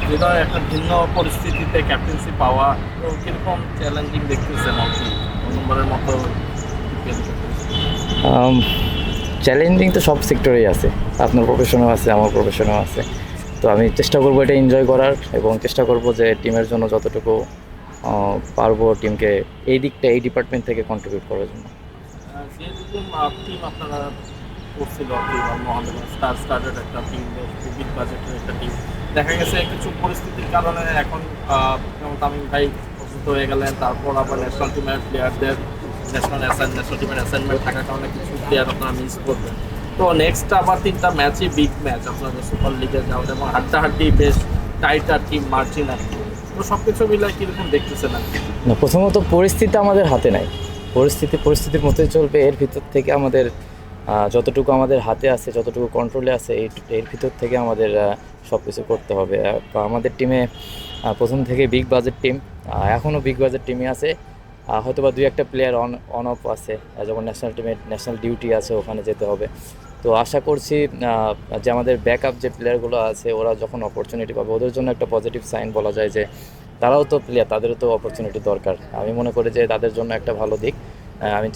হৃদয় একটা ভিন্ন পরিস্থিতিতে ক্যাপ্টেন্সি পাওয়া তো কিরকম চ্যালেঞ্জিং দেখতেছেন আর কি প্রথমবারের মতো IPL চ্যালেঞ্জিং তো সব সেক্টরেই আছে, আপনার প্রফেশনও আছে, আমার প্রফেশনও আছে। তো আমি চেষ্টা করবো এটা এনজয় করার এবং চেষ্টা করব যে টিমের জন্য যতটুকু পারবো টিমকে এই দিকটা এই ডিপার্টমেন্ট থেকে কন্ট্রিবিউট করার জন্য। যেহেতু টিম আপনারা করছিল আর কি মোহামেডান স্টার্টেড একটা টিম, বিগ বাজেটের একটা টিম, দেখা গেছে কিছু পরিস্থিতির কারণে এখন যেমন তামিম ভাই অসুস্থ হয়ে গেলেন, তারপর আবার ন্যাশনাল টিমের প্লেয়ারদের ন্যাশনাল টিমের অ্যাসাইনমেন্ট থাকার কারণে কিছু প্লেয়ার আপনারা মিস করবেন। তো নেক্সট আবার 3টা ম্যাচই বিগ ম্যাচ আপনাদের সুপার লিগে যাওয়া এবং হাড্ডাহাড্ডি বেশ টাইট আর কি মার্জিন আর কি। তো সব কিছু মিলে কীরকম দেখতেছেন আর কি? না, প্রথমত পরিস্থিতি আমাদের হাতে নাই, পরিস্থিতির মতোই চলবে। এর ভিতর থেকে আমাদের যতটুকু আমাদের হাতে আছে, যতটুকু কন্ট্রোলে আছে, এর ভিতর থেকে আমাদের সব কিছু করতে হবে। তো আমাদের টিমে প্রথম থেকে বিগ বাজেট টিম, এখনও বিগ বাজেট টিমই আছে। হয়তো বা 2-1টা প্লেয়ার অন অফ আছে, যখন ন্যাশনাল টিমের ন্যাশনাল ডিউটি আছে ওখানে যেতে হবে। তো আশা করছি যে আমাদের ব্যাকআপ যে প্লেয়ারগুলো আছে ওরা যখন অপরচুনিটি পাবে ওদের জন্য একটা পজিটিভ সাইন বলা যায় যে তারাও তো প্লেয়ার, তাদেরও তো অপরচুনিটি দরকার। আমি মনে করি যে তাদের জন্য একটা ভালো দিক। আমি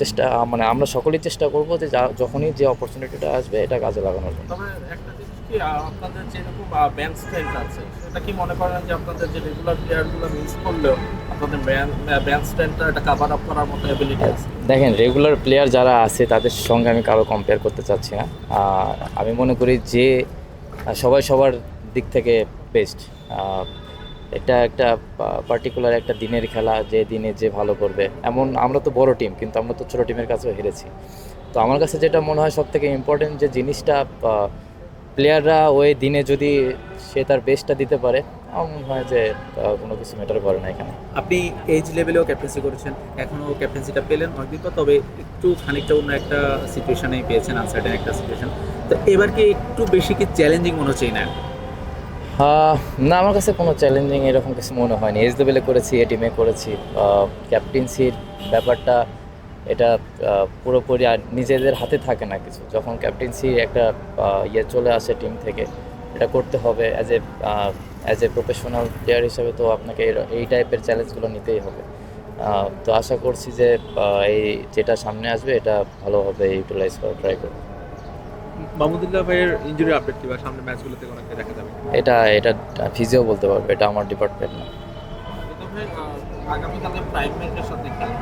মানে আমরা সকলেই চেষ্টা করব যে যখনই যে অপরচুনিটিটা আসবে এটা কাজে লাগানোর জন্য। তবে একটা জিনিস কি, আপনাদের যেরকম বেঞ্চ স্ট্রেংথ আছে সেটা কি মনে করেন যে আপনাদের যে রেগুলার প্লেয়ারগুলো মিস করলেও আপনাদের বেঞ্চ স্ট্রেংথটা এটা কাভার আপ করার মতো অ্যাবিলিটি আছে? দেখেন, রেগুলার প্লেয়ার যারা আছে তাদের সঙ্গে আমি কারো কম্পেয়ার করতে চাচ্ছি না। আমি মনে করি যে সবাই সবার দিক থেকে বেস্ট। এটা একটা পার্টিকুলার একটা দিনের খেলা, যে দিনে যে ভালো করবে। এমন আমরা তো বড় টিম, কিন্তু আমরা তো ছোটো টিমের কাছেও হেরেছি। তো আমার কাছে যেটা মনে হয় সবথেকে ইম্পর্টেন্ট যে জিনিসটা, প্লেয়াররা ওই দিনে যদি সে তার বেস্টটা দিতে পারে, আমার মনে হয় যে কোনো কিছু ম্যাটার করে না এখানে। আপনি এইজ লেভেলেও ক্যাপ্টেন্সি করেছেন, এখনও ক্যাপ্টেন্সিটা পেলেন অনেকদিন পর, তবে একটু খানিকটা অন্য একটা সিচুয়েশনেই পেয়েছেন, আনসার্টেন একটা সিচুয়েশন। তো এবার কি একটু বেশি কি চ্যালেঞ্জিং মনে হচ্ছে না? না, আমার কাছে কোনো চ্যালেঞ্জিং এরকম কিছু মনে হয়নি। এজ লেভেলে করেছি, এ টিমে করেছি। ক্যাপ্টেন্সির ব্যাপারটা এটা পুরোপুরি আর নিজেদের হাতে থাকে না কিছু। যখন ক্যাপ্টেন্সি একটা চলে আসে টিম থেকে, এটা করতে হবে অ্যাজ এ প্রফেশনাল প্লেয়ার হিসেবে। তো আপনাকে এই টাইপের চ্যালেঞ্জগুলো নিতেই হবে। তো আশা করছি যে এই যেটা সামনে আসবে এটা ভালোভাবে ইউটিলাইজ করার ট্রাই করব। মাহমুদুল্লাহ ভাইয়ের ইনজুরি আপডেট কি বা সামনে ম্যাচগুলোতে অনেকটা দেখা যাবে? এটা ফিজিও বলতে পারবে, এটা আমার ডিপার্টমেন্ট না। তবে আগামীকালে প্রাইম ব্যাংকের সাথে খেলা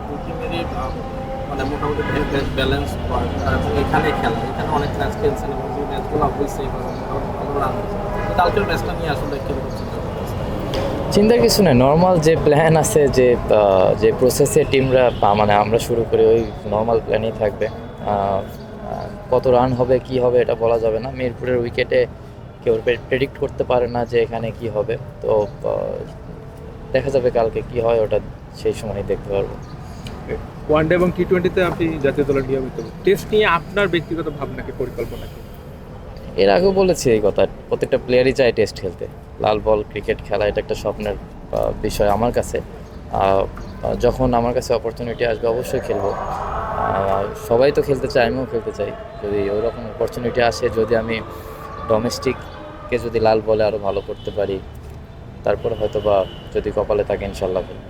দুই টিমেরই মানে মোটামুটি বেশ ব্যালেন্স এবং এখানে খেলা, এখানে অনেক ম্যাচ খেলছেন এবং যে ম্যাচগুলো হয়েছে মোটামুটি ভালো রান হয়েছে। কালকের ম্যাচটা নিয়ে আসলে কীরকম চিন্তা করতেছেন? চিন্তার কিছু নেই, নর্মাল যে প্ল্যান আছে, যে প্রসেসে টিমরা মানে আমরা শুরু করি ওই নর্মাল প্ল্যানই থাকবে। কত রান হবে কি হবে এটা বলা যাবে না। মিরপুরের উইকেটে কেউ প্রেডিক্ট করতে পারে না যে এখানে কি হবে। তো দেখা যাবে কালকে কি হয়, ওটা সেই সময় দেখতে পারবো। ওয়ানডে এবং টি-20তে আপনি জাতীয় দলের নিয়মিত, টেস্ট নিয়ে আপনার ব্যক্তিগত ভাবনা কি, পরিকল্পনা কি? এর আগেও বলেছি এই কথা, প্রত্যেকটা প্লেয়ারই চায় টেস্ট খেলতে। লাল বল ক্রিকেট খেলা এটা একটা স্বপ্নের বিষয় আমার কাছে। যখন আমার কাছে অপরচুনিটি আসবে অবশ্যই খেলবো। সবাই তো খেলতে চায়, আমিও খেলতে চাই। যদি ওরকম অপরচুনিটি আসে, যদি আমি ডোমেস্টিককে যদি লাল বলে আরও ভালো করতে পারি, তারপরে হয়তো বা যদি কপালে থাকে ইনশাল্লাহ খেলবো।